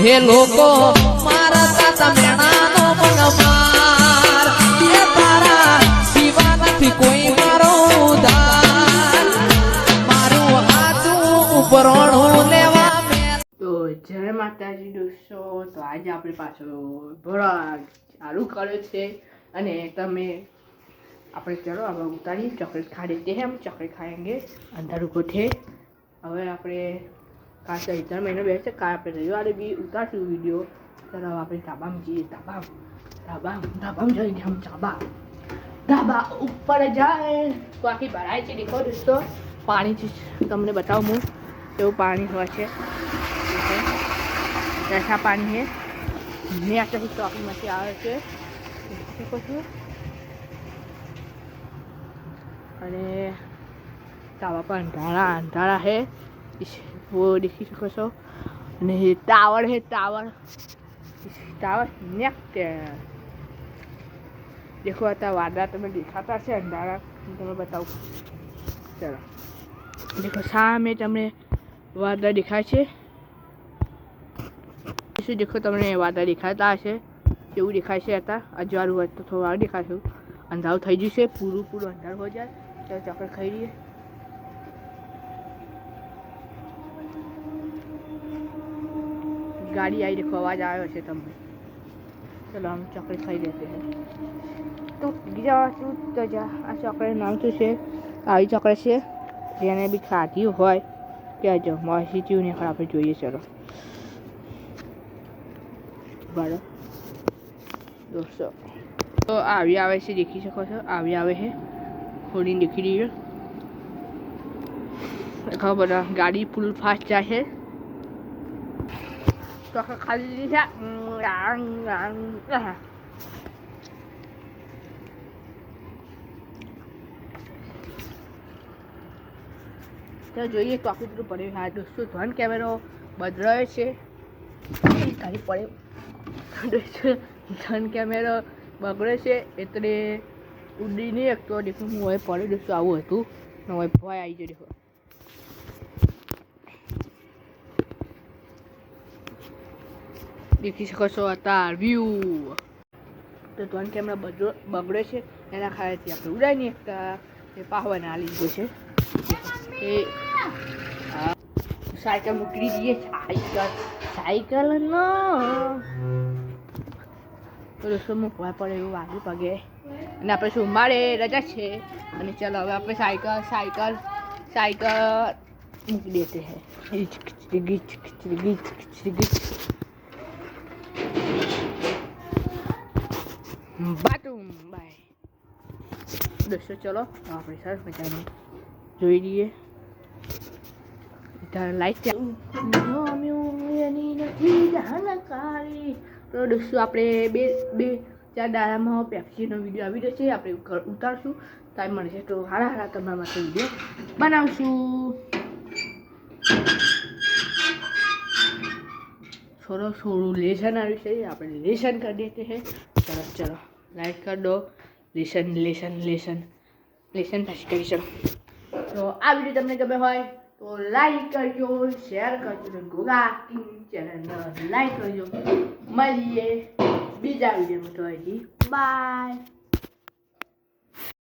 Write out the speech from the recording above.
હે લોકો મારા તાતા મેણાનો મનમાર એ તારા સિવા નથી કોઈ મારો ઉધાર મારું આતું ઉપરણું લેવા તો જય માતાજી દોસ્તો. તો આજે આપણે પાછો ભરા ચાલુ કર્યો છે અને તમે આપણે ચલો હવે ઉતારી ચોકલેટ ખા લેતે हैं हम ચોકલેટ ખાएंगे अंदर को थे. હવે આપણે કાલ ચૈત્ર મહિનો બેસે કાલ આપણે રવિવારે બી ઉતારશું વિડીયો. ચાલો આપણે ધાબામાં જઈએ. ધાબામાં જઈએ हम ધાબા ઉપર જાય તો આખી ભરાય છે. દેખો દોસ્તો પાણી તમને બતાવું હું કેવું પાણી હોય છે. कैसा पानी है मैं आता ही टॉपिंग में આવે છે देखो છો અને તાવા પર अंधारा है वो देखी सको છો અને टावर है टावर नेक्स्ट देखो आता वादा તમે દેખાતા છે અંધારા તમને બતાવું. ચલો देखो સામે તમને વાદળા દેખાય છે. देखो તમને વાદળ દેખાતા હશે કેવું દેખાય છે. आता અજવાળું હોય તો થોડું દેખાશે. અંધારું થઈ ગયું છે પૂરું અંધારું हो જાય. ચાલો ચોકલેટ ખાઈ લઈએ. गाड़ी आई देखो आवाज आयो છે તમને. चलो हम चॉकलेट खाई लेते हैं. तो जा આ ચોકલેટ નામ શું છે? આવી ચોકલેટ છે જેને બી ખાધી હોય ત્યાં જો માસી ચીવ ને આપણે જોઈએ. ચલો બરાબર દોસ્તો તો આવી આવે છે દેખી શકો છો. આવી આવે છે ખોલીને દેખી રહ્યો ખબર ગાડી ફૂલ ફાસ્ટ જાય છે. તો ખાલી લીધા તો જોઈએ તો આખું બધું પડ્યું. હા દોસ્તો ધ્વન કેમેરો બદલાયો છે. ખાલી પડે ધન કેમેરો બગડે છે એટલે ઉડી નહીં એકતો દેખો હું હવે પડે દોસ્તો આવું હતું હવે ભય આવી ગયો. દેખો દેખી શકો છો અત્યાર વ્યૂ. તો ધન કેમેરા બગડે છે એના ખાયથી આપણે ઉડાઈ નહીં એકતા એ પાહવાને આ લીધો છે. એ સાયકલ મૂકી દઈએ. સાયકલ નો તો દોસ્તો મૂકવા પડે એવું વાગ્યું પગે અને આપણે સોમવારે રજા છે અને ચાલો હવે આપણે સાયકલ મૂકી દેતે હૈ. બાટુમ બાય દોસ્તો ચલો આપણે સરસ મજાને જોઈ લઈએ. લાઈટ તો દોસ્તો આપણે બે ચાર દાડામાં પેપ્સીનો વિડીયો આવી રહ્યો છે. આપણે ઉતારશું ટાઈમ મળશે તો હારા તમારા માટે વિડીયો બનાવશું. થોડું લેસન આવ્યું છે આપણે લેસન કરી દેते हैं. चलो लाइक कर दो. लेसन પછી કરીશું. તો આ વિડીયો તમને ગમે હોય તો લાઈક કરજો, શેર કરજો, ગોગા કિંગ ચેનલને લાઈક કરજો. મળીએ બીજા વિડીયોમાં. તો હજી બાય.